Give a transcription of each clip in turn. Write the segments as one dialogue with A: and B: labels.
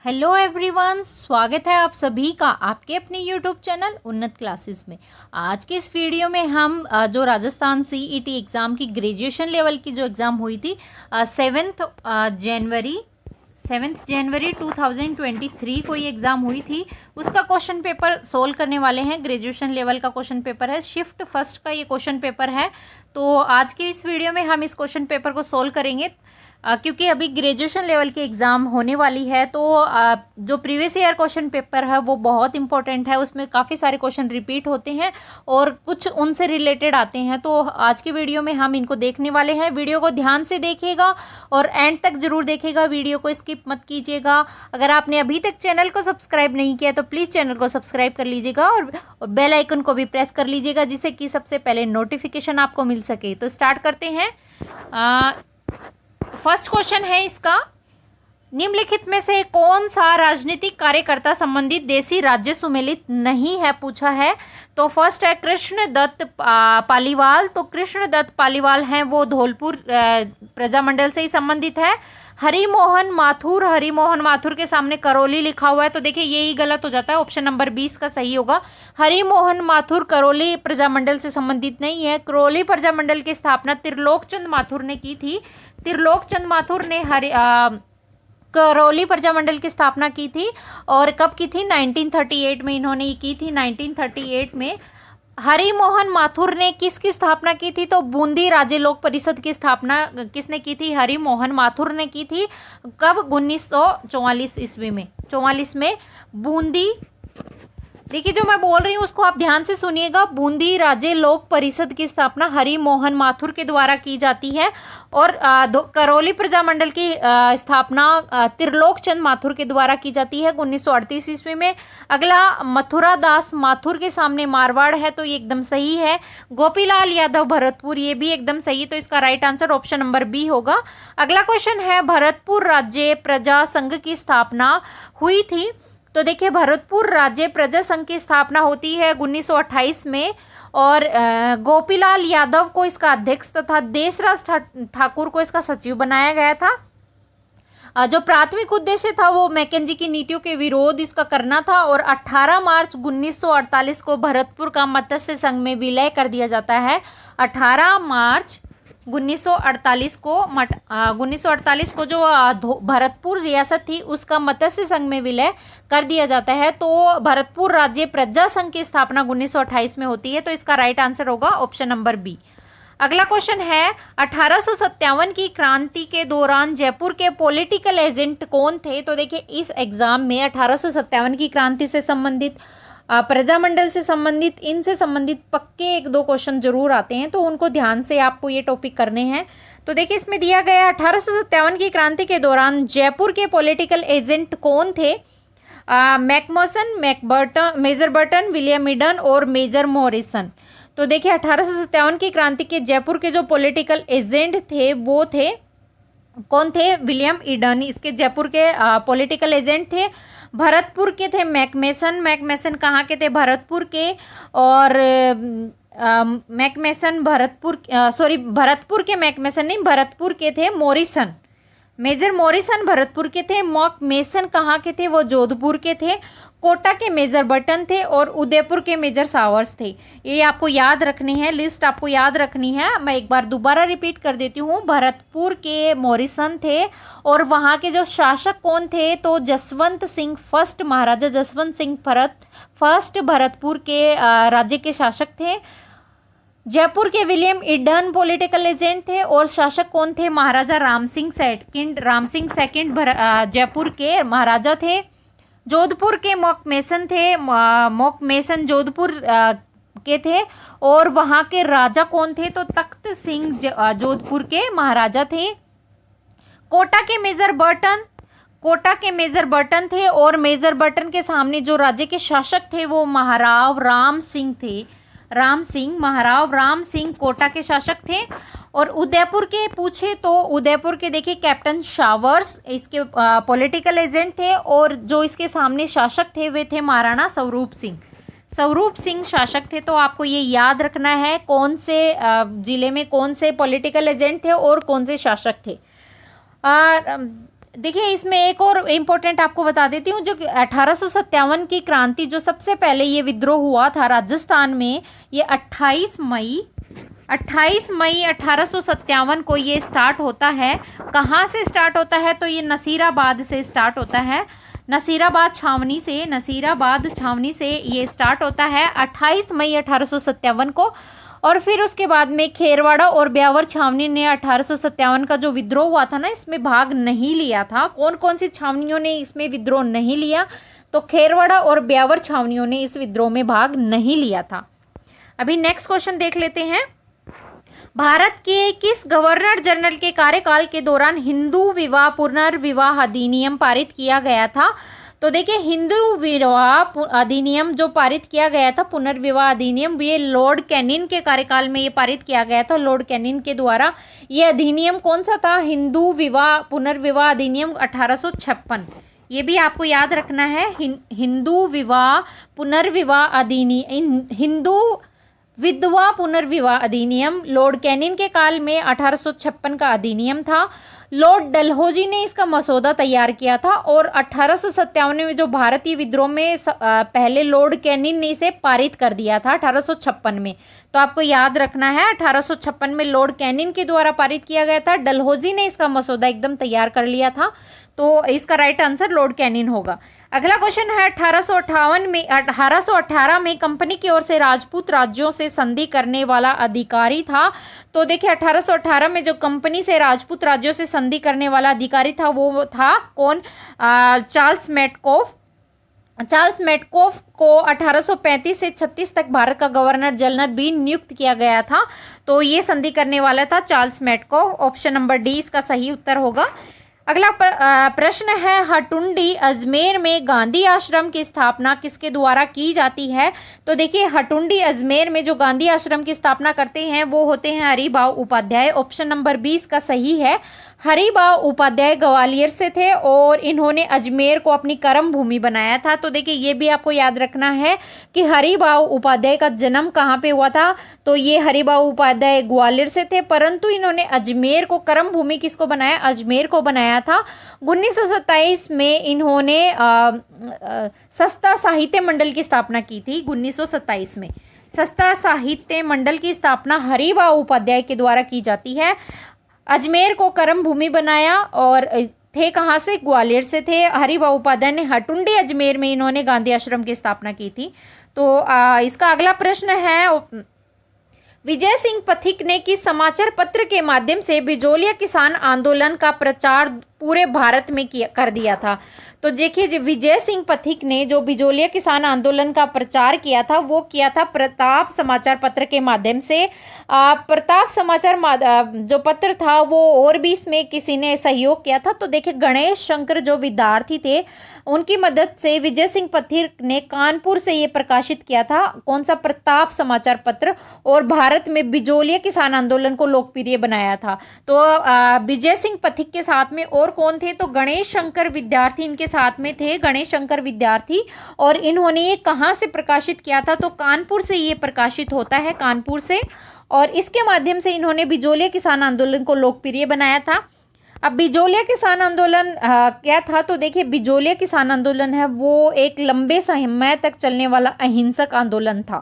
A: Hello everyone, स्वागत है आप सभी का आपके अपने यूट्यूब चैनल उन्नत क्लासेस में। आज के इस वीडियो में हम जो राजस्थान सीईटी एग्ज़ाम की ग्रेजुएशन लेवल की जो एग्ज़ाम हुई थी 7 जनवरी 2023 को ये एग्ज़ाम हुई थी, उसका क्वेश्चन पेपर सोल्व करने वाले हैं। ग्रेजुएशन लेवल का क्वेश्चन पेपर है, शिफ्ट फर्स्ट का ये क्वेश्चन पेपर है। तो आज के इस वीडियो में हम इस क्वेश्चन पेपर को सोल्व करेंगे क्योंकि अभी ग्रेजुएशन लेवल की एग्ज़ाम होने वाली है। तो जो प्रीवियस ईयर क्वेश्चन पेपर है वो बहुत इंपॉर्टेंट है, उसमें काफ़ी सारे क्वेश्चन रिपीट होते हैं और कुछ उनसे रिलेटेड आते हैं। तो आज की वीडियो में हम इनको देखने वाले हैं। वीडियो को ध्यान से देखिएगा और एंड तक ज़रूर देखिएगा, वीडियो को स्किप मत कीजिएगा। अगर आपने अभी तक चैनल को सब्सक्राइब नहीं किया तो प्लीज़ चैनल को सब्सक्राइब कर लीजिएगा और बेल आइकन को भी प्रेस कर लीजिएगा, जिससे कि सबसे पहले नोटिफिकेशन आपको मिल सके। तो स्टार्ट करते हैं। फर्स्ट क्वेश्चन है इसका, निम्नलिखित में से कौन सा राजनीतिक कार्यकर्ता संबंधित देशी राज्य सुमेलित नहीं है, पूछा है। तो फर्स्ट है कृष्ण दत्त पालीवाल। तो कृष्ण दत्त पालीवाल हैं वो धौलपुर प्रजामंडल से ही संबंधित है। हरिमोहन माथुर के सामने करौली लिखा हुआ है, तो देखिए यही गलत हो जाता है, ऑप्शन नंबर 20 का सही होगा। हरिमोहन माथुर करौली प्रजामंडल से संबंधित नहीं है। करौली प्रजामंडल की स्थापना त्रिलोकचंद माथुर ने की थी। त्रिलोकचंद माथुर ने करौली प्रजामंडल की स्थापना की थी और कब की थी? 1938 में इन्होंने की थी। 1938 में हरिमोहन माथुर ने किसकी स्थापना की थी? तो बूंदी राज्य लोक परिषद की स्थापना किसने की थी? हरिमोहन माथुर ने की थी। कब? 1944 ईस्वी में, 44 में बूंदी। देखिए जो मैं बोल रही हूँ उसको आप ध्यान से सुनिएगा। बूंदी राज्य लोक परिषद की स्थापना हरिमोहन माथुर के द्वारा की जाती है और करौली प्रजामंडल की स्थापना त्रिलोकचंद माथुर के द्वारा की जाती है 1938 ईस्वी में। अगला मथुरा दास माथुर के सामने मारवाड़ है, तो ये एकदम सही है। गोपीलाल यादव भरतपुर, ये भी एकदम सही, तो इसका right answer option number B होगा। अगला क्वेश्चन है, भरतपुर राज्य प्रजा संघ की स्थापना हुई थी। तो देखिए भरतपुर राज्य प्रजा संघ की स्थापना होती है 1928 में और गोपीलाल यादव को इसका अध्यक्ष तथा देशराज ठाकुर को इसका सचिव बनाया गया था। जो प्राथमिक उद्देश्य था वो मैकेंजी की नीतियों के विरोध इसका करना था और 18 मार्च 1948 को भरतपुर का मत्स्य संघ में विलय कर दिया जाता है। 18 मार्च 1948 को जो भरतपुर रियासत थी उसका मत्स्य संघ में विलय कर दिया जाता है। तो भरतपुर राज्य प्रजा संघ की स्थापना 1928 में होती है, तो इसका राइट आंसर होगा ऑप्शन नंबर बी। अगला क्वेश्चन है, 1857 की क्रांति के दौरान जयपुर के पॉलिटिकल एजेंट कौन थे? तो देखिए इस एग्जाम में 1857 की क्रांति से संबंधित, प्रजामंडल से संबंधित, इनसे संबंधित पक्के एक दो क्वेश्चन जरूर आते हैं, तो उनको ध्यान से आपको ये टॉपिक करने हैं। तो देखिए इसमें दिया गया 1857 की क्रांति के दौरान जयपुर के पॉलिटिकल एजेंट कौन थे? मैकबर्टन, मेजर बर्टन, विलियम ईडन और मेजर मॉरिसन। तो देखिए 1857 की क्रांति के जयपुर के जो पॉलिटिकल एजेंट थे वो थे, कौन थे? विलियम ईडन इसके जयपुर के पॉलिटिकल एजेंट थे। भरतपुर के थे मैकमेसन कहाँ के थे? भरतपुर के। और भरतपुर के मैकमेसन नहीं, भरतपुर के थे मॉरिसन, मेजर मॉरिसन भरतपुर के थे। मैकमेसन कहाँ के थे? वो जोधपुर के थे। कोटा के मेजर बटन थे और उदयपुर के मेजर सावर्स थे। ये आपको याद रखनी है, लिस्ट आपको याद रखनी है। मैं एक बार दोबारा रिपीट कर देती हूँ। भरतपुर के मॉरिसन थे और वहाँ के जो शासक कौन थे? तो जसवंत सिंह फर्स्ट, महाराजा जसवंत सिंह फर्स्ट भरतपुर के राज्य के शासक थे। जयपुर के विलियम ईडन पॉलिटिकल एजेंट थे और शासक कौन थे? महाराजा राम सिंह सेकंड जयपुर के महाराजा थे। जोधपुर के मॉकमेसन थे, मॉकमेसन जोधपुर के थे और वहाँ के राजा कौन थे? तो तख्त सिंह जोधपुर के महाराजा थे। कोटा के मेजर बर्टन थे और मेजर बर्टन के सामने जो राज्य के शासक थे वो महाराव राम सिंह थे। महाराव राम सिंह कोटा के शासक थे। और उदयपुर के पूछे तो उदयपुर के देखिए कैप्टन शावर्स इसके पॉलिटिकल एजेंट थे और जो इसके सामने शासक थे वे थे महाराणा स्वरूप सिंह शासक थे। तो आपको ये याद रखना है कौन से जिले में कौन से पॉलिटिकल एजेंट थे और कौन से शासक थे। देखिए इसमें एक और इम्पोर्टेंट आपको बता देती हूँ, जो 1857 की क्रांति, जो सबसे पहले ये विद्रोह हुआ था राजस्थान में, ये 28 मई 1857 को ये स्टार्ट होता है। कहाँ से स्टार्ट होता है? तो ये नसीराबाद से स्टार्ट होता है, नसीराबाद छावनी से ये स्टार्ट होता है 28 मई 1857 को। और फिर उसके बाद में खेरवाड़ा और ब्यावर छावनी ने 1857 का जो विद्रोह हुआ था ना, इसमें भाग नहीं लिया था। कौन कौन सी छावनियों ने इसमें विद्रोह नहीं लिया? तो खेरवाड़ा और ब्यावर छावनियों ने इस विद्रोह में भाग नहीं लिया था। अभी नेक्स्ट क्वेश्चन देख लेते हैं। भारत के किस गवर्नर जनरल के कार्यकाल के दौरान हिंदू विवाह पुनर्विवाह अधिनियम पारित किया गया था? तो देखिए हिंदू विवाह अधिनियम जो पारित किया गया था, पुनर्विवाह अधिनियम, ये लॉर्ड कैनिंग के कार्यकाल में ये पारित किया गया था। लॉर्ड कैनिंग के द्वारा ये अधिनियम कौन सा था? हिंदू विवाह पुनर्विवाह अधिनियम 1856। ये भी आपको याद रखना है। हिंदू विवाह पुनर्विवाह अधिनियम, हिंदू विधवा पुनर्विवाह अधिनियम लॉर्ड कैनिंग के काल में 1856 का अधिनियम था। लॉर्ड डलहौजी ने इसका मसौदा तैयार किया था और 1857 में जो भारतीय विद्रोह में पहले लॉर्ड कैनिंग ने इसे पारित कर दिया था 1856 में। तो आपको याद रखना है 1856 में लॉर्ड कैनिंग के द्वारा पारित किया गया था, डलहौजी ने इसका मसौदा एकदम तैयार कर लिया था। तो इसका राइट आंसर लॉर्ड कैनिंग होगा। अगला क्वेश्चन है 1818 में कंपनी की ओर से राजपूत राज्यों से संधि करने वाला अधिकारी था। तो देखिए 1818 में जो कंपनी से राजपूत राज्यों से संधि करने वाला अधिकारी था वो था कौन? Charles Metcalfe. चार्ल्स मेटकॉफ को 1835 से 36 तक भारत का गवर्नर जनरल भी नियुक्त किया गया था। तो ये संधि करने वाला था Charles Metcalfe. Option number D इसका सही उत्तर होगा। अगला प्रश्न है, हटुंडी अजमेर में गांधी आश्रम की स्थापना किसके द्वारा की जाती है? तो देखिए हटुंडी अजमेर में जो गांधी आश्रम की स्थापना करते हैं वो होते हैं हरिभाऊ उपाध्याय। ऑप्शन नंबर 20 का सही है। हरिभाऊ उपाध्याय ग्वालियर से थे और इन्होंने अजमेर को अपनी कर्म भूमि बनाया था। तो देखिए ये भी आपको याद रखना है कि हरिभाऊ उपाध्याय का जन्म कहाँ पे हुआ था? तो ये हरिभाऊ उपाध्याय ग्वालियर से थे, परंतु इन्होंने अजमेर को कर्म भूमि किसको बनाया? अजमेर को बनाया था। 1927 में इन्होंने सस्ता साहित्य मंडल की स्थापना की थी। 1927 में सस्ता साहित्य मंडल की स्थापना हरिभाऊ उपाध्याय के द्वारा की जाती है। अजमेर को कर्म भूमि बनाया और थे कहाँ से? ग्वालियर से थे। हरिभाऊ उपाध्याय ने हटुंडी अजमेर में इन्होंने गांधी आश्रम की स्थापना की थी। तो इसका अगला प्रश्न है, विजय सिंह पथिक ने किस समाचार पत्र के माध्यम से बिजोलिया किसान आंदोलन का प्रचार पूरे भारत में कर दिया था? तो देखिए विजय सिंह पथिक ने जो बिजोलिया किसान आंदोलन का प्रचार किया था वो किया था प्रताप समाचार पत्र के माध्यम से। प्रताप समाचार जो पत्र था वो और भी इसमें किसी ने सहयोग किया था। तो देखिए गणेश शंकर जो विद्यार्थी थे उनकी मदद से विजय सिंह पथिक ने कानपुर से ये प्रकाशित किया था। कौन सा? प्रताप समाचार पत्र। और भारत में बिजोलिया किसान आंदोलन को लोकप्रिय बनाया था। तो विजय सिंह पथिक के साथ में और कौन थे? तो गणेश शंकर विद्यार्थी इनके साथ में थे, गणेश शंकर विद्यार्थी। और इन्होंने ये कहाँ से प्रकाशित किया था? तो कानपुर से ये प्रकाशित होता है, कानपुर से। और इसके माध्यम से इन्होंने बिजोलिया किसान आंदोलन को लोकप्रिय बनाया था। अब बिजोलिया किसान आंदोलन क्या था? तो देखिए बिजोलिया किसान आंदोलन है वो एक लंबे समय तक चलने वाला अहिंसक आंदोलन था।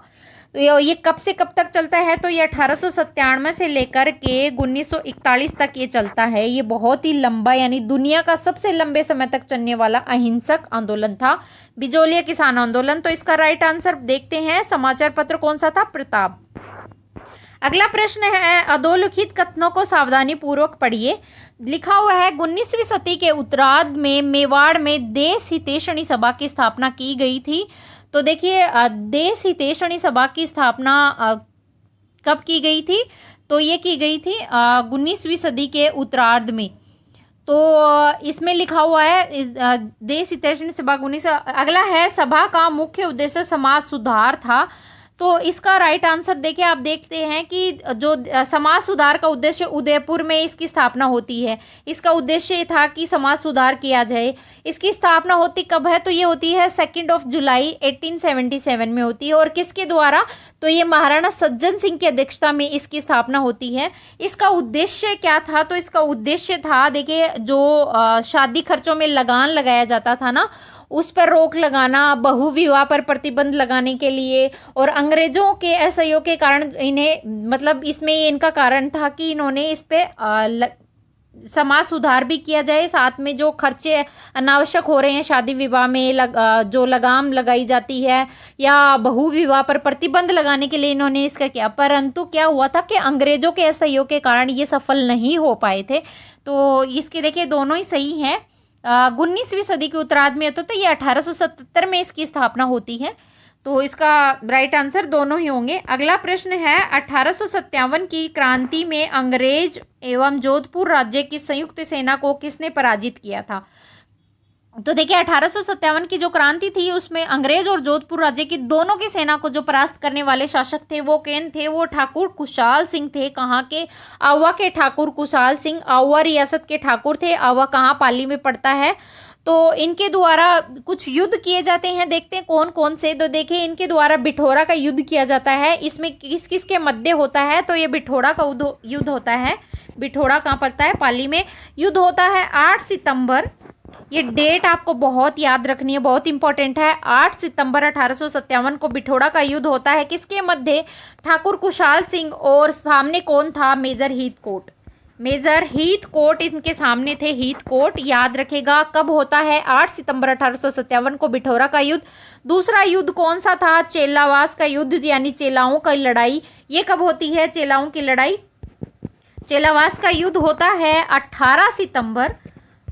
A: तो ये कब से कब तक चलता है? तो ये 1897 से लेकर के 1941 तक ये चलता है। ये बहुत ही लंबा, यानी दुनिया का सबसे लंबे समय तक चलने वाला अहिंसक आंदोलन था बिजोलिया किसान आंदोलन। तो इसका राइट आंसर देखते हैं, समाचार पत्र कौन सा था? प्रताप। अगला प्रश्न है, अधोलिखित कथनों को सावधानी पूर्वक पढ़िए। लिखा हुआ है 19वीं सदी के उत्तरार्ध में मेवाड़ में देश हितैषणी सभा की स्थापना की गई थी। तो देखिए देश हितैषणी सभा की स्थापना कब की गई थी? तो ये की गई थी 19वीं सदी के उत्तरार्ध में। तो इसमें लिखा हुआ है देश हितैषणी सभा 19। अगला है, सभा का मुख्य उद्देश्य समाज सुधार था। तो इसका राइट आंसर देखिए, आप देखते हैं कि जो समाज सुधार का उद्देश्य उदयपुर में इसकी स्थापना होती है। इसका उद्देश्य था कि समाज सुधार किया जाए। इसकी स्थापना होती कब है? तो ये होती है 2 जुलाई 1877 में होती है। और किसके द्वारा? तो ये महाराणा सज्जन सिंह की अध्यक्षता में इसकी स्थापना होती है। इसका उद्देश्य क्या था? तो इसका उद्देश्य था, देखिए, जो शादी खर्चों में लगान लगाया जाता था ना, उस पर रोक लगाना, बहु विवाह पर प्रतिबंध लगाने के लिए। और अंग्रेजों के असहयोग के कारण इन्हें, मतलब इसमें इनका कारण था कि इन्होंने इस पे समाज सुधार भी किया जाए, साथ में जो खर्चे अनावश्यक हो रहे हैं शादी विवाह में, जो लगाम लगाई जाती है या बहु विवाह पर प्रतिबंध लगाने के लिए इन्होंने इसका किया। परंतु क्या हुआ था कि अंग्रेजों के असहयोग के कारण ये सफल नहीं हो पाए थे। तो इसके देखिए दोनों ही सही हैं। 19वीं सदी के उत्तरार्ध में तो ये 1877 में इसकी स्थापना होती है। तो इसका राइट आंसर दोनों ही होंगे। अगला प्रश्न है, 1857 की क्रांति में अंग्रेज एवं जोधपुर राज्य की संयुक्त सेना को किसने पराजित किया था? तो देखिए 1857 की जो क्रांति थी उसमें अंग्रेज और जोधपुर राज्य की दोनों की सेना को जो परास्त करने वाले शासक थे वो कौन थे? वो ठाकुर कुशाल सिंह थे। कहाँ के? आवा के ठाकुर कुशाल सिंह आवा रियासत के ठाकुर थे। आवा कहाँ? पाली में पड़ता है। तो इनके द्वारा कुछ युद्ध किए जाते हैं, देखते हैं कौन कौन से। तो देखिए इनके द्वारा बिठौरा का युद्ध किया जाता है। इसमें किस किस के मध्य होता है? तो ये बिठौरा का युद्ध होता है। बिठौरा कहाँ पड़ता है? पाली में। युद्ध होता है 8 सितंबर। ये डेट आपको बहुत याद रखनी है, बहुत इंपॉर्टेंट है। 8 सितंबर 1857 को बिठौरा का युद्ध होता है। किसके मध्य? ठाकुर कुशाल सिंह और सामने कौन था? Major Heathcote. मेजर हीथकोट इनके सामने थे। हीथकोट याद रखेगा। कब होता है? 8 सितंबर 1857 को बिठौरा का युद्ध। दूसरा युद्ध कौन सा था? चेलावास का युद्ध, यानी चेलाओं की लड़ाई। ये कब होती है चेलाओं की लड़ाई? चेलावास का युद्ध होता है 18 सितंबर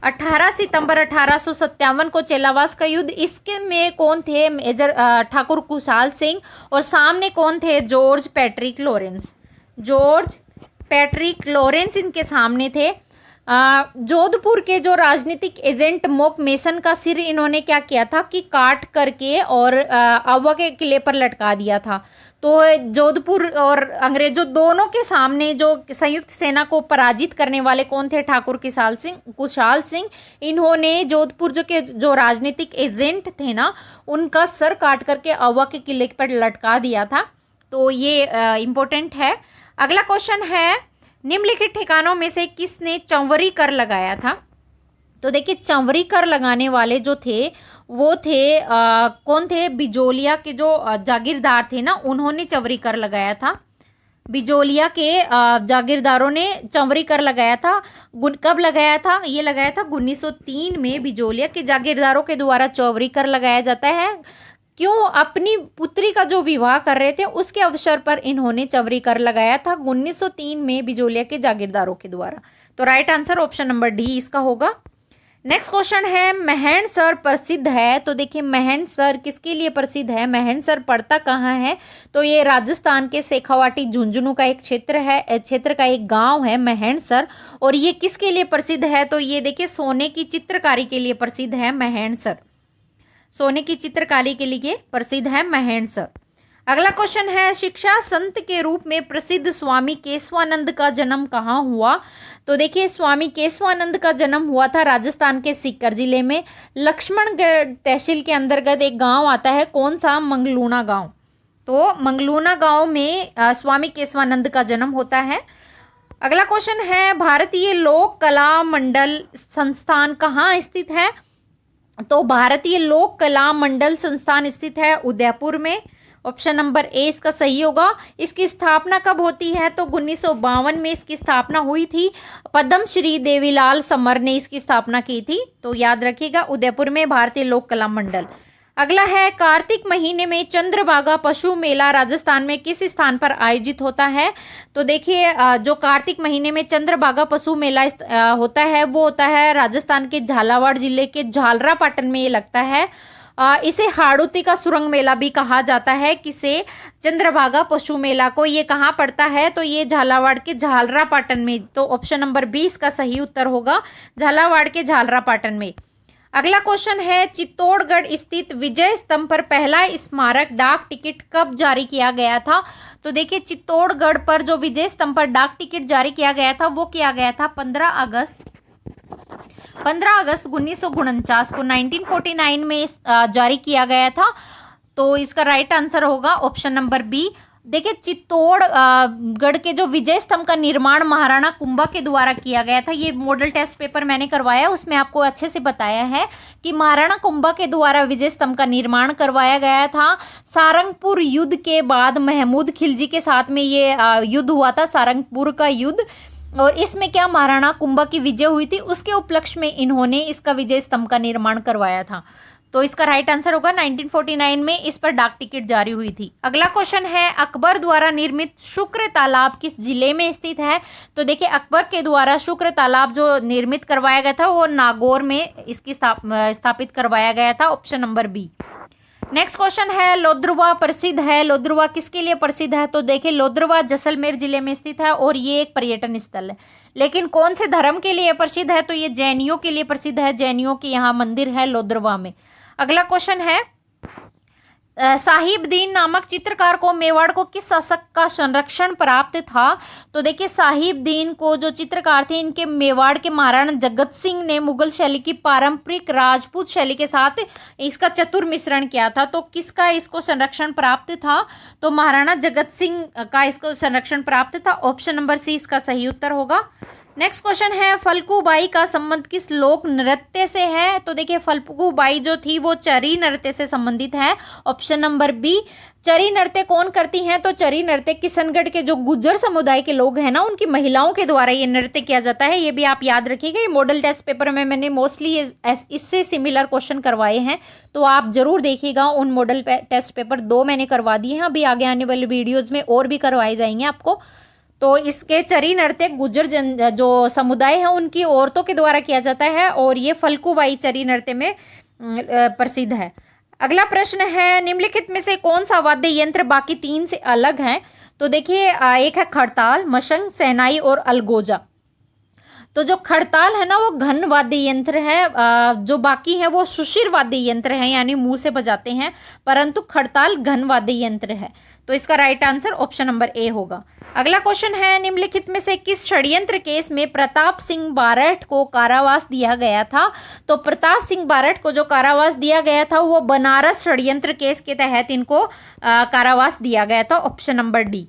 A: 1857 को चेलावास का युद्ध। इसके में कौन थे? मेजर ठाकुर कुशाल सिंह और सामने कौन थे? George Patrick Lawrence. George Patrick Lawrence इनके सामने थे। जोधपुर के जो राजनीतिक एजेंट मोक मेसन का सिर इन्होंने क्या किया था कि काट करके और आवा के किले पर लटका दिया था। तो जोधपुर और अंग्रेजों दोनों के सामने जो संयुक्त सेना को पराजित करने वाले कौन थे? ठाकुर कुशाल सिंह। इन्होंने जोधपुर जो राजनीतिक एजेंट थे ना, उनका सर काट करके आवा के किले पर लटका दिया था। तो ये इम्पोर्टेंट है। अगला क्वेश्चन है, निम्नलिखित ठिकानों में से किसने चंवरी कर लगाया था? तो देखिए चंवरी कर लगाने वाले जो थे वो थे कौन थे? बिजोलिया के जो जागीरदार थे ना, उन्होंने चंवरी कर लगाया था। बिजोलिया के जागीरदारों ने चंवरी कर लगाया था। कब लगाया था? ये लगाया था 1903 में। बिजोलिया के जागीरदारों के द्वारा चंवरी कर लगाया जाता है। क्यों? अपनी पुत्री का जो विवाह कर रहे थे उसके अवसर पर इन्होंने चंवरी कर लगाया था 1903 में बिजोलिया के जागीरदारों के द्वारा। तो right answer option number D इसका होगा। नेक्स्ट क्वेश्चन है, महणसर प्रसिद्ध है। तो देखिए महणसर किसके लिए प्रसिद्ध है? महणसर पड़ता कहाँ है? तो ये राजस्थान के शेखावाटी झुंझुनू का एक क्षेत्र का एक गांव है महणसर। और ये किसके लिए प्रसिद्ध है? तो ये देखिए सोने की चित्रकारी के लिए प्रसिद्ध है महणसर। सोने की चित्रकारी के लिए प्रसिद्ध है महणसर। अगला क्वेश्चन है, शिक्षा संत के रूप में प्रसिद्ध स्वामी केशवानंद का जन्म कहाँ हुआ? तो देखिए स्वामी केशवानंद का जन्म हुआ था राजस्थान के सीकर जिले में लक्ष्मणगढ़ तहसील के अंतर्गत एक गांव आता है। कौन सा? मंगलूना गांव। तो मंगलूना गांव में स्वामी केशवानंद का जन्म होता है। अगला क्वेश्चन है, भारतीय लोक कला मंडल संस्थान कहाँ स्थित है? तो भारतीय लोक कला मंडल संस्थान स्थित है उदयपुर में। ऑप्शन नंबर ए इसका सही होगा। इसकी स्थापना कब होती है? तो 1952 में इसकी स्थापना हुई थी। पद्मश्री देवीलाल समर ने इसकी स्थापना की थी। तो याद रखिएगा उदयपुर में भारतीय लोक कला मंडल। अगला है, कार्तिक महीने में चंद्रभागा पशु मेला राजस्थान में किस स्थान पर आयोजित होता है? तो देखिए जो कार्तिक महीने में चंद्रभागा पशु मेला होता है वो होता है राजस्थान के झालावाड़ जिले के झालरापाटन में ये लगता है। इसे हाड़ौती का सुरंग मेला भी कहा जाता है। किसे? चंद्रभागा पशु मेला को। ये कहाँ पड़ता है? तो ये झालावाड़ के झालरापाटन में। तो ऑप्शन नंबर 20 का सही उत्तर होगा झालावाड़ के झालरापाटन में। अगला क्वेश्चन है, चित्तौड़गढ़ स्थित विजय स्तंभ पर पहला स्मारक डाक टिकट कब जारी किया गया था? तो देखिए, चित्तौड़गढ़ पर जो विजय स्तंभ पर डाक टिकट जारी किया गया था वो किया गया था 15 अगस्त 1949 को 1949 में जारी किया गया था। तो इसका राइट आंसर होगा ऑप्शन नंबर बी। देखिए, चित्तौड़गढ़ के जो विजय स्तंभ का निर्माण महाराणा कुंभा के द्वारा किया गया था। ये मॉडल टेस्ट पेपर मैंने करवाया, उसमें आपको अच्छे से बताया है कि महाराणा कुंभा के द्वारा विजय स्तंभ का निर्माण करवाया गया था। सारंगपुर युद्ध के बाद महमूद खिलजी के साथ में ये युद्ध हुआ था, सारंगपुर का युद्ध, और इसमें क्या महाराणा कुंभा की विजय हुई थी, उसके उपलक्ष्य में इन्होंने इसका विजय स्तंभ का निर्माण करवाया था। तो इसका राइट आंसर होगा 1949 में इस पर डाक टिकट जारी हुई थी। अगला क्वेश्चन है, अकबर द्वारा निर्मित शुक्र तालाब किस जिले में स्थित है? तो देखिए, अकबर के द्वारा शुक्र तालाब जो निर्मित करवाया गया था वो नागौर में इसकी स्थापित करवाया गया था, option number B. Next question है, लोद्रवा प्रसिद्ध है, लोद्रवा किसके लिए प्रसिद्ध है? तो देखिए, लोद्रवा जैसलमेर जिले में स्थित है और ये एक पर्यटन स्थल है। लेकिन कौन से धर्म के लिए प्रसिद्ध है? तो ये जैनियों के लिए प्रसिद्ध है, जैनियों के यहाँ मंदिर है लोद्रवा में। अगला क्वेश्चन है, साहिबदीन नामक चित्रकार को मेवाड़ को किस शासक का संरक्षण प्राप्त था? तो देखिए, साहिबदीन को जो चित्रकार थे इनके मेवाड़ के महाराणा जगत सिंह ने मुगल शैली की पारंपरिक राजपूत शैली के साथ इसका चतुर मिश्रण किया था। तो किसका इसको संरक्षण प्राप्त था? तो महाराणा जगत सिंह का इसको संरक्षण प्राप्त था, ऑप्शन नंबर सी इसका सही उत्तर होगा। नेक्स्ट क्वेश्चन है, फल्गुबाई का संबंध किस लोक नृत्य से है? तो देखिए, फल्गुबाई जो थी वो चरी नृत्य से संबंधित है, ऑप्शन नंबर बी। चरी नृत्य कौन करती हैं? तो चरी नृत्य किशनगढ़ के जो गुज्जर समुदाय के लोग हैं ना, उनकी महिलाओं के द्वारा ये नृत्य किया जाता है। ये भी आप याद रखिएगा, ये मॉडल टेस्ट पेपर में मैंने मोस्टली इससे सिमिलर क्वेश्चन करवाए हैं, तो आप जरूर देखिएगा। उन मॉडल टेस्ट पेपर 2 मैंने करवा दिए हैं, अभी आगे आने वाले वीडियोज में और भी करवाए जाएंगे आपको। तो इसके चरी नृत्य गुज्जर जो समुदाय है उनकी औरतों के द्वारा किया जाता है और ये फल्गुबाई चरी नृत्य में प्रसिद्ध है। अगला प्रश्न है, निम्नलिखित में से कौन सा वाद्य यंत्र बाकी 3 से अलग है? तो देखिए, एक है खड़ताल, मशंग, शहनाई और अलगोजा। तो जो खड़ताल है ना वो घन वाद्य यंत्र है, जो बाकी है वो सुशिर वाद्य यंत्र है, यानी मुंह से बजाते हैं, परंतु खड़ताल घन वाद्य यंत्र है। तो इसका right answer option number A होगा। अगला क्वेश्चन है, निम्नलिखित में से किस षड्यंत्र केस में प्रताप सिंह बारठ को कारावास दिया गया था? तो प्रताप सिंह बारठ को जो कारावास दिया गया था वो बनारस षड्यंत्र केस के तहत इनको कारावास दिया गया था, option number D.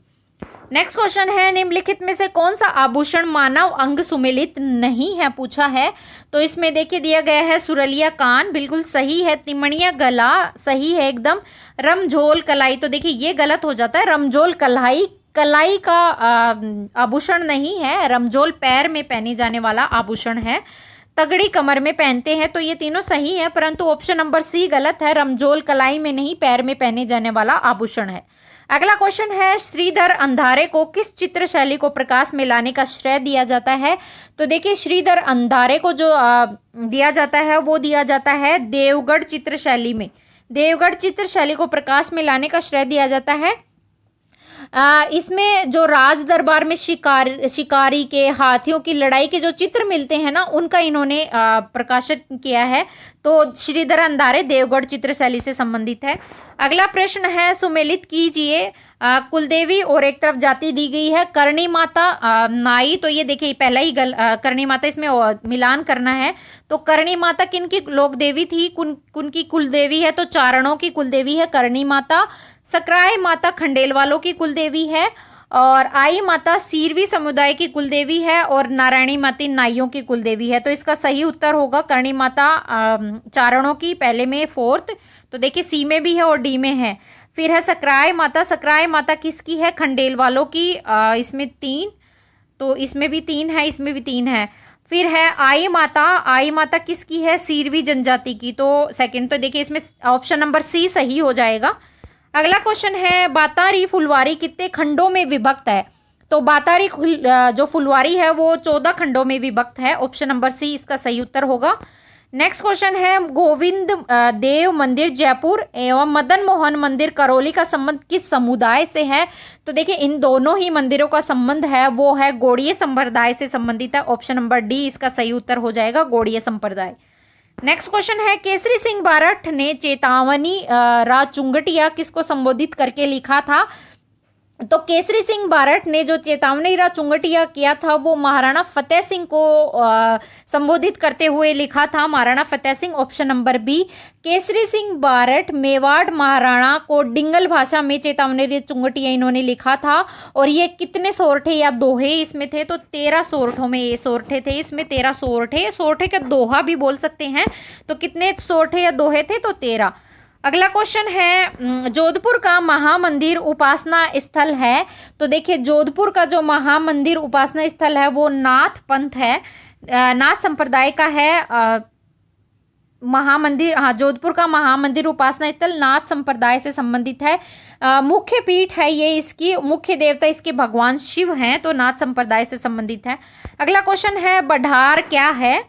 A: Next question है, निम्नलिखित में से कौन सा आभूषण मानव अंग सुमेलित नहीं है पूछा है? तो इसमें देखिए दिया गया है सुरलिया कान, बिल्कुल सही है। तिमणिया गला सही है एकदम। रमझोल कलाई, तो देखिए ये गलत हो जाता है, रमझोल कलाई का आभूषण नहीं है, रमझोल पैर में पहने जाने वाला आभूषण है। तगड़ी कमर में पहनते हैं, तो ये तीनों सही है, परंतु ऑप्शन नंबर सी गलत है, रमझोल कलाई में नहीं पैर में पहने जाने वाला आभूषण है। अगला क्वेश्चन है, श्रीधर अंधारे को किस चित्र शैली को प्रकाश में लाने का श्रेय दिया जाता है? तो देखिए, श्रीधर अंधारे को जो दिया जाता है वो दिया जाता है देवगढ़ चित्र शैली में। देवगढ़ चित्र शैली को प्रकाश में लाने का श्रेय दिया जाता है। इसमें जो राज दरबार में शिकारी के, हाथियों की लड़ाई के जो चित्र मिलते हैं ना, उनका इन्होंने प्रकाशित किया है। तो श्रीधर अंधारे देवगढ़ चित्र शैली से संबंधित है। अगला प्रश्न है, सुमेलित कीजिए। कुलदेवी और एक तरफ जाति दी गई है, करणी माता, नाई। तो ये देखिए पहला ही करणी माता, इसमें मिलान करना है। तो करणी माता किनकी लोक देवी थी, उनकी कुलदेवी है? तो चारणों की कुलदेवी है करणी माता। सकराय माता खंडेल वालों की कुलदेवी है और आई माता सीरवी समुदाय की कुलदेवी है और नारायणी माता नाइयों की कुलदेवी है। तो इसका सही उत्तर होगा करणी माता चारणों की, पहले में 4th। तो देखिए सी में भी है और डी में है। फिर है सकराय माता, सकराय माता किसकी है? खंडेल वालों की, इसमें 3, तो इसमें भी 3 है, इसमें भी 3 है। फिर है आई माता, आई माता किसकी है? सीरवी जनजाति की, तो सेकंड। तो देखिए इसमें ऑप्शन नंबर सी सही हो जाएगा। अगला क्वेश्चन है, बातारी फुलवारी कितने खंडों में विभक्त है? तो बातारी जो फुलवारी है वो 14 खंडों में विभक्त है, ऑप्शन नंबर सी इसका सही उत्तर होगा। नेक्स्ट क्वेश्चन है, गोविंद देव मंदिर जयपुर एवं मदन मोहन मंदिर करौली का संबंध किस समुदाय से है? तो देखिए इन दोनों ही मंदिरों का संबंध है वो है गौड़ीय संप्रदाय से संबंधित है, ऑप्शन नंबर डी इसका सही उत्तर हो जाएगा, गौड़ीय संप्रदाय। नेक्स्ट क्वेश्चन है, केसरी सिंह बारठ ने चेतावनी राज चुंगटिया किसको संबोधित करके लिखा था? तो केसरी सिंह बारठ ने जो चेतावनी राज चुंगटिया किया था वो महाराणा फतेह सिंह को संबोधित करते हुए लिखा था, Maharana Fateh Singh, option number B. Kesari Singh Barath Mewar Maharana को डिंगल भाषा में चेतावनी राज चुंगटिया इन्होंने लिखा था। और ये कितने सोरठे या दोहे इसमें थे? तो 13 सोरठों में ये सोरठे थे, इसमें 13 सोरठे, सोरठे का दोहा भी बोल सकते हैं। तो कितने सोरठे या दोहे थे? तो 13। अगला क्वेश्चन है, जोधपुर का महामंदिर उपासना स्थल है। तो देखिए जोधपुर का जो महामंदिर उपासना स्थल है वो नाथ पंथ है, नाथ संप्रदाय का है महामंदिर। हाँ, जोधपुर का महामंदिर उपासना स्थल नाथ संप्रदाय से संबंधित है। मुख्य पीठ है ये, इसकी मुख्य देवता इसके भगवान शिव हैं, तो नाथ संप्रदाय से संबंधित है। अगला क्वेश्चन है, बढ़ार क्या है?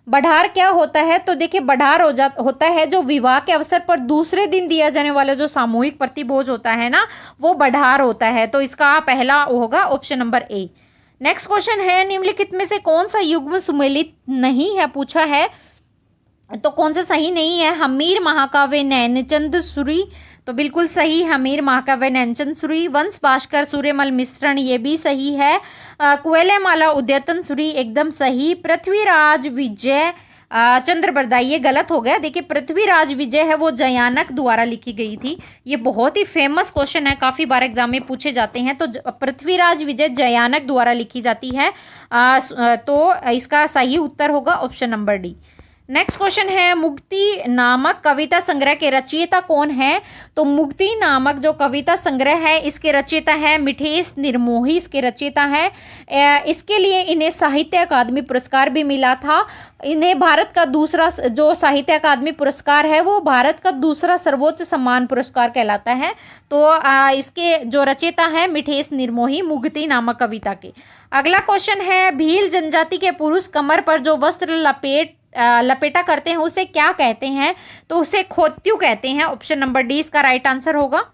A: बढ़ार क्या होता है? तो देखिए बढ़ार होता है जो विवाह के अवसर पर दूसरे दिन दिया जाने वाला जो सामूहिक प्रतिभोज होता है ना, वो बढ़ार होता है। तो इसका पहला होगा option number A. Next question है, निम्नलिखित में से कौन सा युग्म सुमेलित नहीं है पूछा है? तो कौन सा सही नहीं है? हमीर महाकाव्य नैनचंद सूरी, तो बिल्कुल सही, हमीर महाकाव्य नैनचंद सूरी। वंश भास्कर सूर्यमल मिश्रण, ये भी सही है। कुवलयमाला उद्यतन सूरी, एकदम सही। पृथ्वीराज विजय चंद्र बरदाई, ये गलत हो गया। देखिए पृथ्वीराज विजय है वो जयानक द्वारा लिखी गई थी। ये बहुत ही फेमस क्वेश्चन है, काफी बार एग्जाम में पूछे जाते हैं। तो पृथ्वीराज विजय जयानक द्वारा लिखी जाती है। तो इसका सही उत्तर होगा option number D. Next question है, मुक्ति नामक कविता संग्रह के रचयिता कौन है? तो मुक्ति नामक जो कविता संग्रह है इसके रचयिता है मिठेश निर्मोही, इसके रचयिता है। इसके लिए इन्हें साहित्य अकादमी पुरस्कार भी मिला था। इन्हें भारत का दूसरा जो साहित्य अकादमी पुरस्कार है वो भारत का दूसरा सर्वोच्च सम्मान पुरस्कार कहलाता है। तो इसके जो रचयिता है मिठेश निर्मोही, मुक्ति नामक कविता के। अगला क्वेश्चन है, भील जनजाति के पुरुष कमर पर जो वस्त्र लपेटा करते हैं उसे क्या कहते हैं? तो उसे खोत्यू कहते हैं, ऑप्शन नंबर डी इसका राइट आंसर होगा।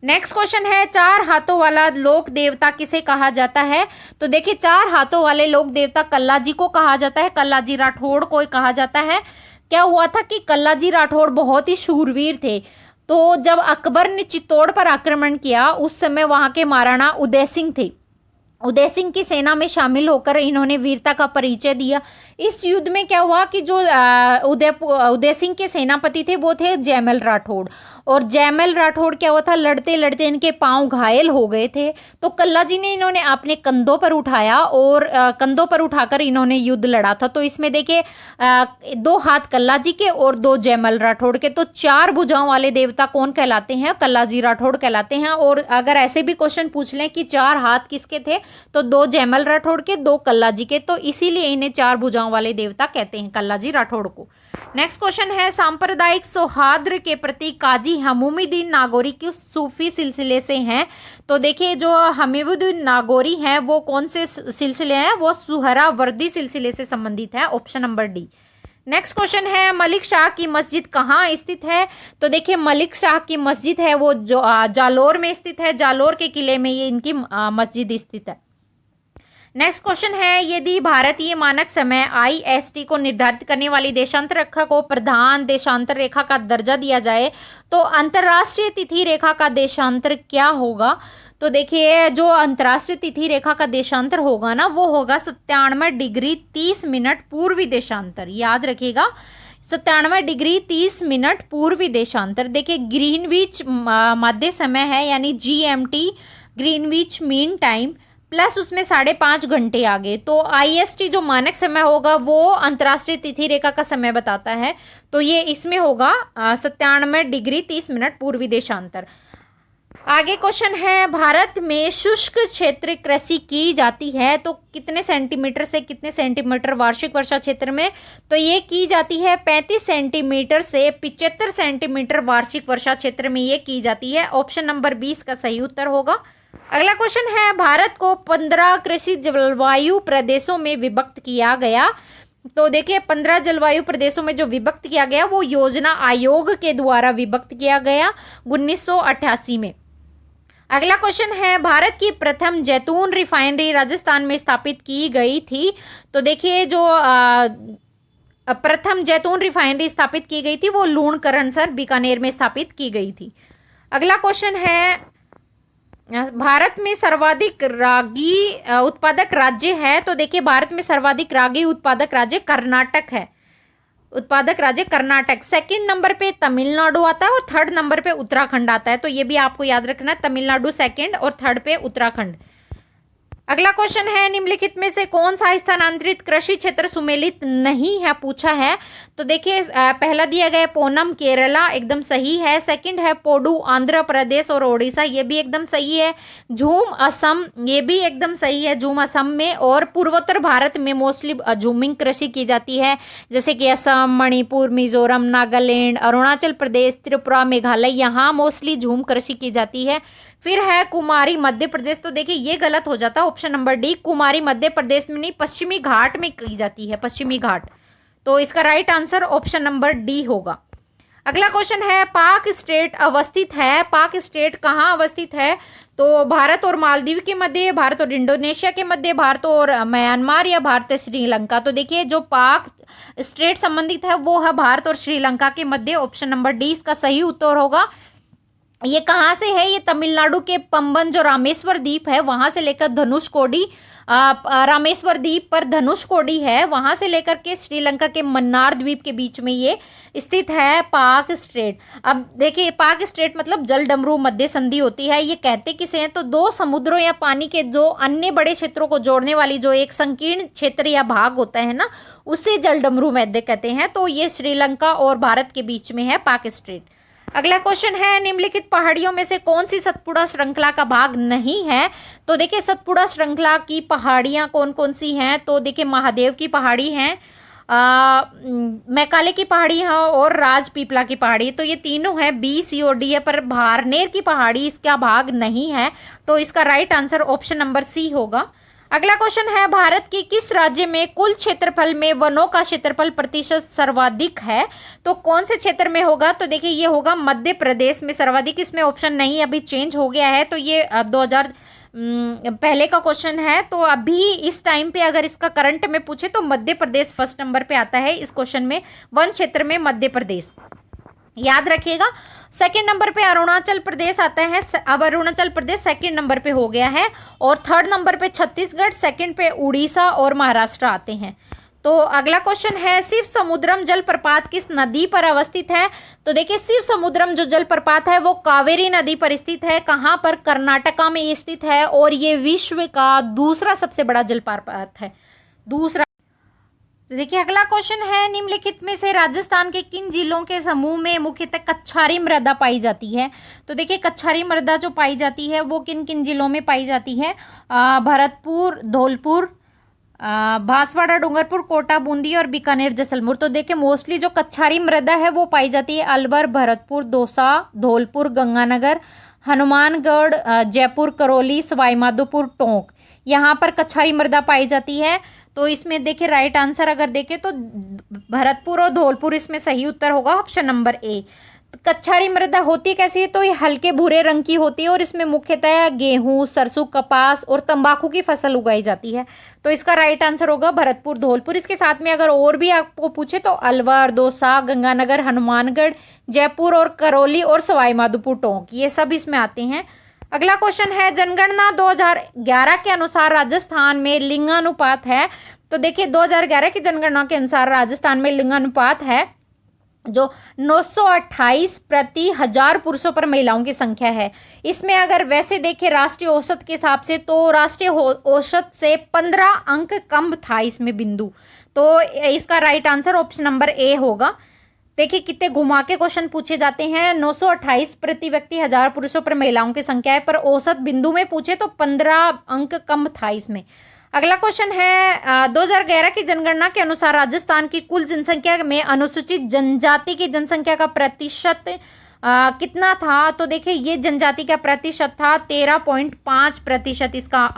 A: नेक्स्ट क्वेश्चन है, 4 हाथों वाला लोक देवता किसे कहा जाता है? तो देखिए 4 हाथों वाले लोक देवता कल्लाजी को कहा जाता है, कल्लाजी राठौड़ को कहा जाता है। क्या हुआ था कि कल्लाजी राठौड़ बहुत ही शूरवीर थे। तो जब अकबर ने चित्तौड़ पर आक्रमण किया उस समय वहां के महाराणा उदय सिंह थे, उदय सिंह की सेना में शामिल होकर इन्होंने वीरता का परिचय दिया। इस युद्ध में क्या हुआ कि जो उदय सिंह के सेनापति थे वो थे जयमल राठौड़, और जयमल राठौड़ क्या हुआ था, लड़ते लड़ते इनके पांव घायल हो गए थे। तो कल्लाजी ने इन्होंने अपने कंधों पर उठाया और कंधों पर उठाकर इन्होंने युद्ध लड़ा था। तो इसमें देखिए 2 हाथ कल्लाजी के और 2 जयमल राठौड़ के। तो 4 भुजाओं वाले देवता कौन कहलाते हैं? कल्लाजी राठौड़ कहलाते हैं। और अगर ऐसे भी क्वेश्चन पूछ लें कि 4 हाथ किसके थे, तो 2 जयमल राठौड़ के, 2 कल्लाजी के। तो इसीलिए इन्हें 4 भुजाओं वाले देवता कहते हैं, कल्लाजी राठौड़ को। नेक्स्ट क्वेश्चन है, सांप्रदायिक सौहार्द के प्रति काजी हमीउद्दीन नागौरी किस सूफी सिलसिले से हैं? तो देखिए जो हमीउद्दीन नागौरी हैं वो कौन से सिलसिले हैं? वो सुहरावर्दी सिलसिले से संबंधित है, option number D. Next question है, मलिक शाह की मस्जिद कहाँ स्थित है? तो देखिए मलिक शाह की मस्जिद है वो जो जालोर में स्थित है, जालोर के किले में ये इनकी मस्जिद स्थित है। नेक्स्ट क्वेश्चन है, यदि भारतीय मानक समय IST को निर्धारित करने वाली देशांतर रेखा को प्रधान देशांतर रेखा का दर्जा दिया जाए तो अंतरराष्ट्रीय तिथि रेखा का देशांतर क्या होगा? तो देखिए जो अंतरराष्ट्रीय तिथि रेखा का देशांतर होगा ना वो होगा 97 डिग्री 30 मिनट पूर्वी देशांतर। याद रखिएगा 97 डिग्री 30 मिनट पूर्वी देशांतर। देखिए ग्रीनविच मध्य समय है यानी GMT, Greenwich mean time, plus उसमें 5.5 घंटे आगे। तो IST जो मानक समय होगा वो अंतरराष्ट्रीय तिथि रेखा का समय बताता है। तो ये इसमें होगा 97 डिग्री 30 मिनट पूर्वी देशांतर। आगे क्वेश्चन है, भारत में शुष्क क्षेत्र कृषि की जाती है तो कितने सेंटीमीटर से कितने सेंटीमीटर वार्षिक वर्षा क्षेत्र में? तो ये की जाती है 35 सेंटीमीटर से 75 सेंटीमीटर वार्षिक वर्षा क्षेत्र में ये की जाती है, ऑप्शन नंबर 20 का सही उत्तर होगा। अगला क्वेश्चन है, भारत को 15 कृषि जलवायु प्रदेशों में विभक्त किया गया। तो देखिए 15 जलवायु प्रदेशों में जो विभक्त किया गया वो योजना आयोग के द्वारा विभक्त किया गया 1988 में। अगला क्वेश्चन है, भारत की प्रथम जैतून रिफाइनरी राजस्थान में स्थापित की गई थी। तो देखिए जो प्रथम जैतून रिफाइनरी स्थापित की गई थी, वो लूणकरणसर बीकानेर में स्थापित की गई थी। अगला क्वेश्चन है, भारत में सर्वाधिक रागी उत्पादक राज्य है। तो देखिए भारत में सर्वाधिक रागी उत्पादक राज्य कर्नाटक है। उत्पादक राज्य कर्नाटक। सेकंड नंबर पे तमिलनाडु आता है और थर्ड नंबर पे उत्तराखंड आता है। तो ये भी आपको याद रखना है, तमिलनाडु सेकंड और थर्ड पे उत्तराखंड। अगला क्वेश्चन है, निम्नलिखित में से कौन सा स्थानांतरित कृषि क्षेत्र सुमेलित नहीं है, पूछा है। तो देखिए पहला दिया गया पोनम केरला, एकदम सही है। सेकंड है पोडू आंध्र प्रदेश और ओडिशा, ये भी एकदम सही है। झूम असम, ये भी एकदम सही है, झूम असम में। और पूर्वोत्तर भारत में मोस्टली झूमिंग कृषि की जाती है, जैसे कि असम, मणिपुर, मिजोरम, नागालैंड, अरुणाचल प्रदेश, त्रिपुरा, मेघालय, यहाँ मोस्टली झूम कृषि की जाती है। फिर है कुमारी मध्य प्रदेश। तो देखिए ये गलत हो जाता है, ऑप्शन नंबर डी, कुमारी मध्य प्रदेश में नहीं, पश्चिमी घाट में की जाती है, पश्चिमी घाट। तो इसका right answer option number D होगा। अगला क्वेश्चन है, पाक स्टेट अवस्थित है। पाक स्टेट कहाँ अवस्थित है? तो भारत और मालदीव के मध्य, भारत और इंडोनेशिया के मध्य, भारत और म्यांमार, या भारत और श्रीलंका। तो देखिए जो पाक स्टेट संबंधित है वो है भारत और श्रीलंका के मध्य, ऑप्शन नंबर डी इसका सही उत्तर होगा। ये कहाँ से है? ये तमिलनाडु के पंबन जो रामेश्वर द्वीप है वहां से लेकर धनुषकोडी, रामेश्वर द्वीप पर धनुषकोडी है, वहां से लेकर के श्रीलंका के मन्नार द्वीप के बीच में ये स्थित है पाक स्ट्रेट। अब देखिए पाक स्ट्रेट मतलब जल डमरू मध्य संधि होती है। ये कहते किसे हैं? तो दो समुद्रों या पानी के दो अन्य बड़े क्षेत्रों को जोड़ने वाली जो एक संकीर्ण क्षेत्र या भाग होता है ना, उसे जल डमरू मध्य कहते हैं। तो ये श्रीलंका और भारत के बीच में है पाक स्ट्रेट। अगला क्वेश्चन है, निम्नलिखित पहाड़ियों में से कौन सी सतपुड़ा श्रृंखला का भाग नहीं है? तो देखिए सतपुड़ा श्रृंखला की पहाड़ियां कौन कौन सी हैं? तो देखिए महादेव की पहाड़ी है, मैकाले की पहाड़ी है और राजपीपला की पहाड़ी। तो ये तीनों है, बी, सी और डी है, पर भारनेर की पहाड़ी इसका भाग नहीं है। तो इसका right answer option number C होगा। अगला क्वेश्चन है, भारत की किस राज्य में कुल क्षेत्रफल में वनों का क्षेत्रफल प्रतिशत सर्वाधिक है? तो कौन से क्षेत्र में होगा? तो देखिए ये होगा मध्य प्रदेश में सर्वाधिक। इसमें ऑप्शन नहीं, अभी चेंज हो गया है। तो ये 2000 पहले का क्वेश्चन है। तो अभी इस टाइम पे अगर इसका करंट में पूछे तो मध्य प्रदेश फर्स्ट नंबर पे आता है इस क्वेश्चन में, वन क्षेत्र में मध्य प्रदेश, याद रखिएगा। सेकंड नंबर पे अरुणाचल प्रदेश आता है। अब अरुणाचल प्रदेश सेकंड नंबर पे हो गया है। और थर्ड नंबर पे छत्तीसगढ़, सेकंड पे उड़ीसा और महाराष्ट्र आते हैं। तो अगला क्वेश्चन है, शिव समुद्रम जलप्रपात किस नदी पर अवस्थित है? तो देखिए शिव समुद्रम जो जलप्रपात है वो कावेरी नदी पर स्थित है। कहाँ पर? कर्नाटका में स्थित है। और ये विश्व का दूसरा सबसे बड़ा जलप्रपात है, दूसरा। तो देखिए अगला क्वेश्चन है, निम्नलिखित में से राजस्थान के किन जिलों के समूह में मुख्यतः कच्छारी मृदा पाई जाती है? तो देखिए कच्छारी मृदा जो पाई जाती है वो किन किन जिलों में पाई जाती है? भरतपुर, धौलपुर, बांसवाड़ा, डूंगरपुर, कोटा, बूंदी और बीकानेर, जैसलमेर। तो देखिए मोस्टली जो कच्छारी मृदा है वो पाई जाती है अलवर, भरतपुर, दौसा, धौलपुर, गंगानगर, हनुमानगढ़, जयपुर, करौली, सवाई माधोपुर, टोंक, यहाँ पर कच्छारी मृदा पाई जाती है। तो इसमें देखिए राइट आंसर अगर देखें तो भरतपुर और धौलपुर इसमें सही उत्तर होगा, ऑप्शन नंबर ए। कच्छारी मृदा होती कैसी है? तो ये हल्के भूरे रंग की होती है और इसमें मुख्यतः गेहूं, सरसों, कपास और तंबाकू की फसल उगाई जाती है। तो इसका राइट आंसर होगा भरतपुर, धौलपुर। इसके साथ में अगर और भी आपको पूछे तो अलवर, दौसा, गंगानगर, हनुमानगढ़, जयपुर और करौली और सवाई माधोपुर, टोंक, ये सब इसमें आते हैं। अगला क्वेश्चन है, जनगणना 2011 के अनुसार राजस्थान में लिंगानुपात है। तो देखिए 2011 की जनगणना के अनुसार राजस्थान में लिंगानुपात है जो 928 प्रति 1000 पुरुषों पर महिलाओं की संख्या है। इसमें अगर वैसे देखें राष्ट्रीय औसत के हिसाब से तो राष्ट्रीय औसत से 15 अंक कम था इसमें बिंदु। तो इसका right answer option number A होगा। देखिए कितने घुमा के क्वेश्चन पूछे जाते हैं। 928 प्रति व्यक्ति 1000 पुरुषों पर महिलाओं की संख्या है, पर औसत बिंदु में पूछे तो 15 अंक कम था इसमें। अगला क्वेश्चन है, 2011 की जनगणना के अनुसार राजस्थान की कुल जनसंख्या में अनुसूचित जनजाति की जनसंख्या का प्रतिशत कितना था? तो देखिए ये जनजाति का प्रतिशत था 13.5% इसका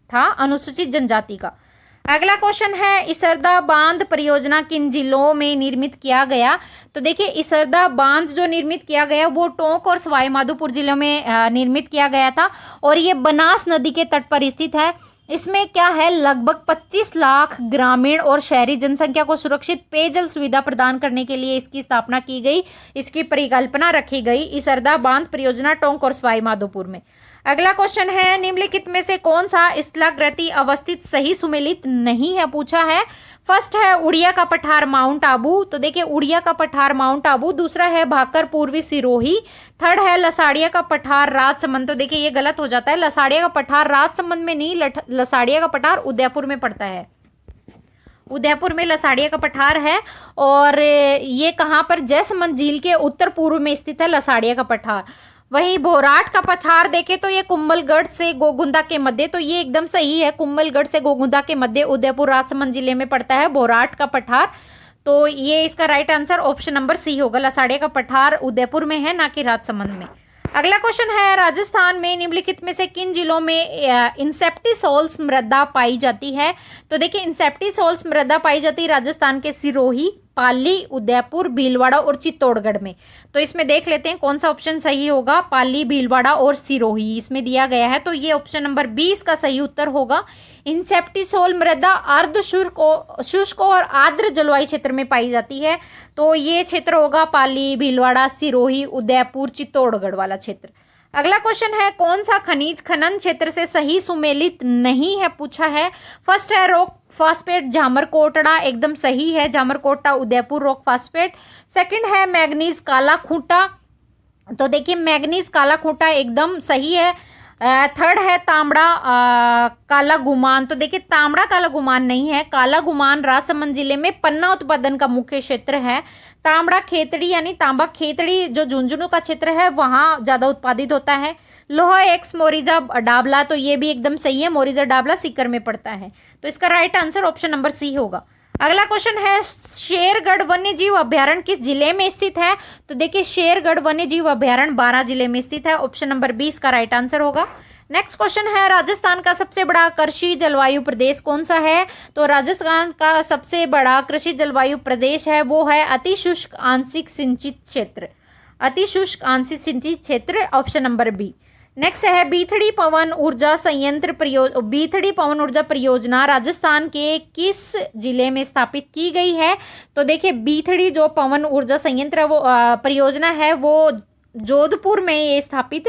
A: था अनुसूचित जनजाति का। अगला क्वेश्चन है, इसरदा बांध परियोजना किन जिलों में निर्मित किया गया? तो देखिए इसरदा बांध जो निर्मित किया गया वो टोंक और सवाई माधोपुर जिलों में निर्मित किया गया था और ये बनास नदी के तट पर स्थित है। इसमें क्या है, लगभग 25 लाख ग्रामीण और शहरी जनसंख्या को सुरक्षित पेयजल सुविधा प्रदान करने के लिए इसकी स्थापना की गई, इसकी परिकल्पना रखी गई इसरदा बांध परियोजना टोंक और सवाई माधोपुर में। अगला क्वेश्चन है, निम्नलिखित में से कौन सा स्थलाकृति अवस्थित सही सुमेलित नहीं है, पूछा है। फर्स्ट है उड़िया का पठार माउंट आबू, तो देखिए उड़िया का पठार माउंट आबू। दूसरा है भाकर पूर्वी सिरोही। थर्ड है लसाड़िया का पठार राजसमंद, तो देखिए ये गलत हो जाता है, लसाड़िया का पठार राजसमंद में नहीं, लसाड़िया का पठार उदयपुर में पड़ता है, उदयपुर में लसाड़िया का पठार है। और ये कहाँ पर, जयसमंद झील के उत्तर पूर्व में स्थित है लसाड़िया का पठार। वहीं भोराट का पठार देखे तो ये कुंभलगढ़ से गोगुंदा के मध्य, तो ये एकदम सही है, कुंभलगढ़ से गोगुंदा के मध्य उदयपुर राजसमंद जिले में पड़ता है भोराट का पठार। तो ये इसका right answer option number C होगा, लसाड़िया का पठार उदयपुर में है, ना कि राजसमंद में। अगला क्वेश्चन है, राजस्थान में निम्नलिखित में से किन जिलों में इंसेप्टिसोल्स मृदा पाई जाती है, तो देखिए इंसेप्टिसोल्स मृदा पाई जाती है राजस्थान के सिरोही, पाली, उदयपुर, भीलवाड़ा और चित्तौड़गढ़ में। तो इसमें देख लेते हैं कौन सा ऑप्शन सही होगा, पाली, भीलवाड़ा और सिरोही इसमें दिया गया है, तो ये ऑप्शन नंबर 20 का सही उत्तर होगा। इंसेप्टिसोल मृदा अर्ध शुष्क और आर्द्र जलवायु क्षेत्र में पाई जाती है, तो ये क्षेत्र होगा पाली, भीलवाड़ा, सिरोही, उदयपुर, चित्तौड़गढ़ वाला क्षेत्र। अगला क्वेश्चन है, कौन सा खनिज खनन क्षेत्र से सही सुमेलित नहीं है, पूछा है। फर्स्ट है रॉक फास्फेट झामरकोटड़ा, एकदम सही है, झामरकोटड़ा उदयपुर रॉक फास्फेट। सेकंड है मैग्नीज काला खूंटा, तो देखिए मैग्नीज काला खूंटा एकदम सही है। थर्ड है तांबड़ा काला गुमान, तो देखिए तांबड़ा काला गुमान नहीं है, काला गुमान राजसमंद जिले में पन्ना उत्पादन का मुख्य क्षेत्र है। तांबड़ा खेतड़ी यानी तांबा खेतड़ी जो झुंझुनू का क्षेत्र है वहां ज्यादा उत्पादित होता है। लोहा एक्स मोरिजा डाबला, तो ये भी एकदम सही है, मोरिजा डाबला सीकर में पड़ता है, तो इसका right answer option number C होगा। अगला क्वेश्चन है, शेरगढ़ वन्य जीव अभ्यारण्य किस जिले में स्थित है, तो देखिए शेरगढ़ वन्य जीव अभ्यारण्य 12 जिले में स्थित है, ऑप्शन नंबर 20 का राइट आंसर होगा। नेक्स्ट क्वेश्चन है, राजस्थान का सबसे बड़ा कृषि जलवायु प्रदेश कौन सा है, तो राजस्थान का सबसे बड़ा कृषि जलवायु प्रदेश है वो है अति शुष्क आंशिक सिंचित क्षेत्र, अति शुष्क आंशिक सिंचित क्षेत्र, ऑप्शन नंबर बी। नेक्स्ट है, बीथड़ी पवन ऊर्जा संयंत्र बीथड़ी पवन ऊर्जा परियोजना राजस्थान के किस जिले में स्थापित की गई है, तो देखिए बीथड़ी जो पवन ऊर्जा संयंत्र वो परियोजना है वो जोधपुर में ये स्थापित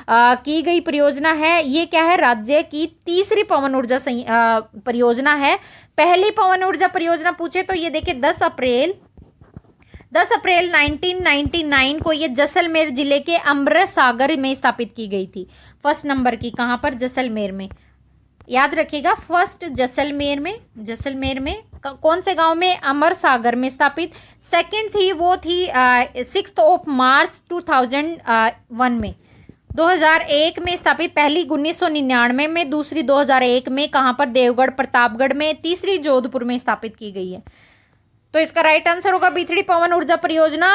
A: की गई परियोजना है। ये क्या है, राज्य की तीसरी पवन ऊर्जा परियोजना है। पहली पवन ऊर्जा परियोजना पूछे तो ये देखिए 10 अप्रैल 1999 को ये जैसलमेर जिले के अमृत सागर में स्थापित की गई थी। फर्स्ट नंबर की कहाँ पर, जैसलमेर में, याद रखिएगा, फर्स्ट जैसलमेर में कौन से गांव में, अमर सागर में स्थापित। सेकंड थी वो थी 6 मार्च 2001 में, 2001 में स्थापित। पहली 1999 में, दूसरी 2001 में, कहाँ पर, देवगढ़ प्रतापगढ़ में, तीसरी जोधपुर में स्थापित की गई है। तो इसका राइट आंसर होगा बीथड़ी पवन ऊर्जा परियोजना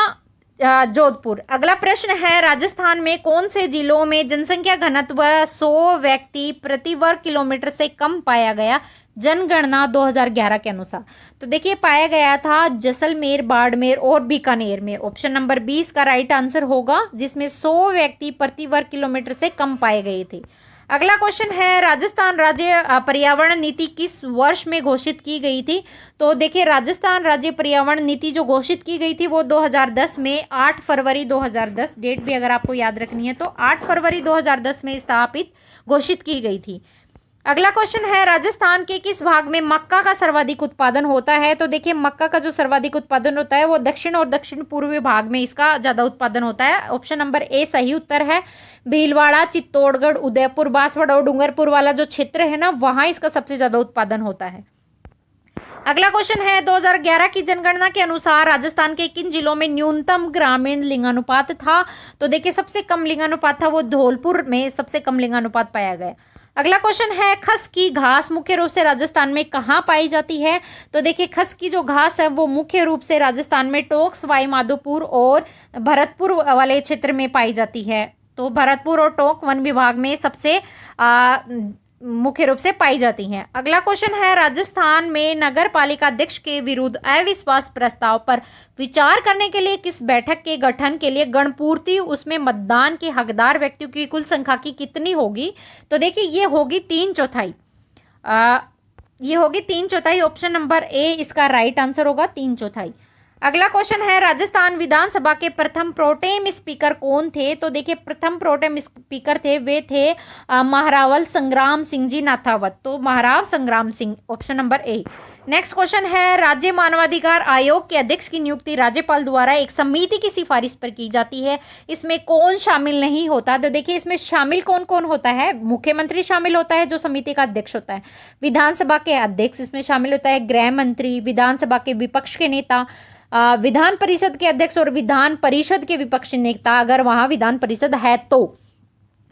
A: जोधपुर। अगला प्रश्न है, राजस्थान में कौन से जिलों में जनसंख्या घनत्व 100 व्यक्ति प्रति वर्ग किलोमीटर से कम पाया गया, जनगणना 2011 के अनुसार, तो देखिए पाया गया था जैसलमेर, बाड़मेर और बीकानेर में, ऑप्शन नंबर 20 का राइट आंसर होगा, जिसमें 100 व्यक्ति प्रति वर्ग किलोमीटर से कम पाए गए थे। अगला क्वेश्चन है, राजस्थान राज्य पर्यावरण नीति किस वर्ष में घोषित की गई थी, तो देखिए राजस्थान राज्य पर्यावरण नीति जो घोषित की गई थी वो 2010 में, 8 फरवरी 2010, डेट भी अगर आपको याद रखनी है तो 8 फरवरी 2010 में स्थापित घोषित की गई थी। अगला क्वेश्चन है, राजस्थान के किस भाग में मक्का का सर्वाधिक उत्पादन होता है, तो देखिए मक्का का जो सर्वाधिक उत्पादन होता है वो दक्षिण और दक्षिण पूर्वी भाग में इसका ज्यादा उत्पादन होता है, ऑप्शन नंबर ए सही उत्तर है। भीलवाड़ा, चित्तौड़गढ़, उदयपुर, बांसवाड़ा और डूंगरपुर वाला जो क्षेत्र है ना वहां इसका सबसे ज्यादा उत्पादन होता है। अगला क्वेश्चन है, 2011 की जनगणना के अनुसार राजस्थान के किन जिलों में न्यूनतम ग्रामीण लिंगानुपात था, तो देखिए सबसे कम लिंगानुपात था वो धौलपुर में सबसे कम लिंगानुपात पाया गया। अगला क्वेश्चन है, खस की घास मुख्य रूप से राजस्थान में कहाँ पाई जाती है, तो देखिए खस की जो घास है वो मुख्य रूप से राजस्थान में टोंक, सवाई माधोपुर और भरतपुर वाले क्षेत्र में पाई जाती है, तो भरतपुर और टोंक वन विभाग में सबसे मुख्य रूप से पाई जाती हैं। अगला क्वेश्चन है, राजस्थान में नगर पालिका अध्यक्ष के विरुद्ध अविश्वास प्रस्ताव पर विचार करने के लिए किस बैठक के गठन के लिए गणपूर्ति उसमें मतदान के हकदार व्यक्तियों की कुल संख्या की कितनी होगी, तो देखिए ये होगी 3/4। ये होगी 3/4। ऑप्शन नंबर ए इसका राइट आंसर होगा, 3/4। अगला क्वेश्चन है, राजस्थान विधानसभा के प्रथम प्रोटेम स्पीकर कौन थे? तो देखिए प्रथम प्रोटेम स्पीकर थे वे थे महारावल संग्राम सिंह जी नाथावत। तो महाराव संग्राम Singh, option number A. Next question है, राज्य मानवाधिकार आयोग के अध्यक्ष की नियुक्ति राज्यपाल द्वारा एक समिति की सिफारिश पर की जाती है, इसमें कौन शामिल नहीं होता? तो देखिए इसमें शामिल कौन कौन होता है? मुख्यमंत्री शामिल होता है जो समिति का अध्यक्ष होता है, विधानसभा के अध्यक्ष इसमें शामिल होता है, गृह मंत्री, विधानसभा के विपक्ष के नेता, विधान परिषद के अध्यक्ष और विधान परिषद के विपक्षी नेता, अगर वहां विधान परिषद है तो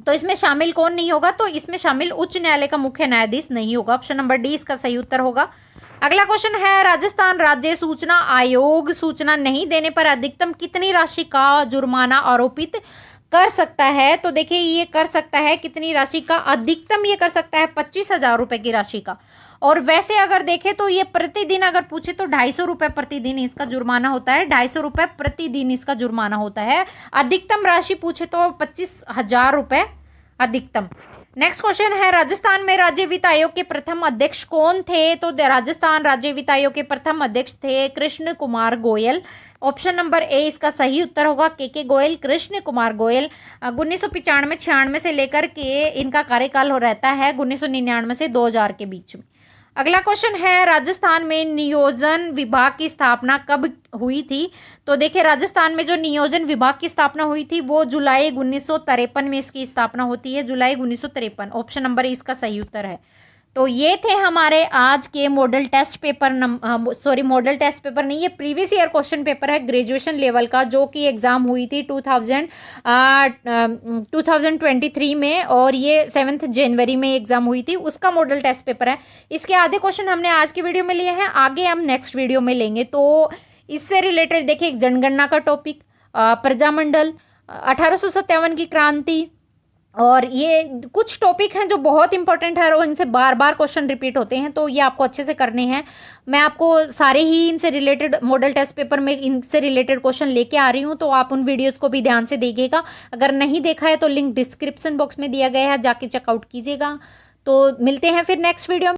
A: इसमें शामिल कौन नहीं होगा? तो इसमें शामिल उच्च न्यायालय का मुख्य न्यायाधीश नहीं होगा। ऑप्शन नंबर डी इसका सही उत्तर होगा। अगला क्वेश्चन है, राजस्थान राज्य सूचना आयोग सूचना नहीं देने पर अधिकतम कितनी राशि का जुर्माना आरोपित कर सकता है? तो देखिए ये कर सकता है कितनी राशि का? अधिकतम ये कर सकता है 25,000 रुपए की राशि का। और वैसे अगर देखें तो ये प्रतिदिन अगर पूछे तो 250 रुपए प्रतिदिन इसका जुर्माना होता है, 250 रुपए प्रतिदिन इसका जुर्माना होता है। अधिकतम राशि पूछे तो 25,000 रुपए अधिकतम। नेक्स्ट क्वेश्चन है, राजस्थान में राज्य वित्त आयोग के प्रथम अध्यक्ष कौन थे? तो राजस्थान राज्य वित्त आयोग के प्रथम अध्यक्ष थे Krishna Kumar Goyal. Option number A इसका सही उत्तर होगा, के गोयल, कृष्ण कुमार गोयल। 1995-96 से लेकर के इनका कार्यकाल हो रहता है 1999 से 2000 के बीच में। अगला क्वेश्चन है, राजस्थान में नियोजन विभाग की स्थापना कब हुई थी? तो देखिए राजस्थान में जो नियोजन विभाग की स्थापना हुई थी वो जुलाई 1953 में इसकी स्थापना होती है, जुलाई 1953। ऑप्शन नंबर इसका सही उत्तर है। तो ये थे हमारे आज के model test paper model test paper नहीं, ये प्रीवियस ईयर क्वेश्चन पेपर है ग्रेजुएशन लेवल का, जो कि एग्जाम हुई थी 2023 में, और ये 7 जनवरी में एग्जाम हुई थी, उसका मॉडल टेस्ट पेपर है। इसके आधे क्वेश्चन हमने आज की वीडियो में लिए हैं, आगे हम नेक्स्ट वीडियो में लेंगे। तो इससे रिलेटेड देखिए जनगणना का टॉपिक, प्रजामंडल, 1857 की क्रांति, और ये कुछ टॉपिक हैं जो बहुत इंपॉर्टेंट है और इनसे बार बार क्वेश्चन रिपीट होते हैं, तो ये आपको अच्छे से करने हैं। मैं आपको सारे ही इनसे रिलेटेड मॉडल टेस्ट पेपर में इनसे रिलेटेड क्वेश्चन लेके आ रही हूँ, तो आप उन वीडियोस को भी ध्यान से देखिएगा। अगर नहीं देखा है तो लिंक डिस्क्रिप्शन बॉक्स में दिया गया है, जाके चेकआउट कीजिएगा। तो मिलते हैं फिर नेक्स्ट वीडियो में।